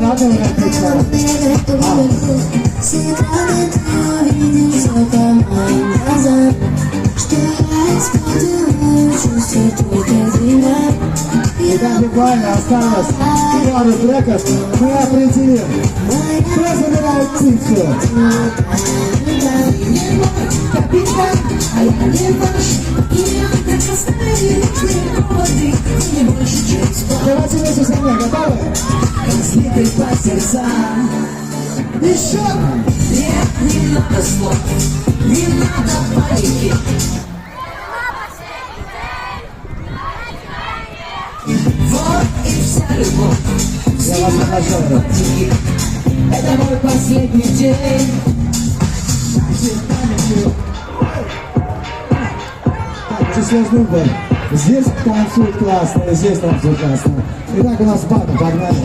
надо написать. Итак, буквально осталось пару треков. Мы определим, кто забирает птицу. Давайте вместе со мной, готовы? Слиты по сердцам. Еще! Нет, не надо слов, не надо паники. Вот и вся любовь. Я вас обожаю. Это мой последний день. Так, очень сложный выбор. Здесь танцуют классно, и здесь танцуют классно. Итак, у нас батл, погнали.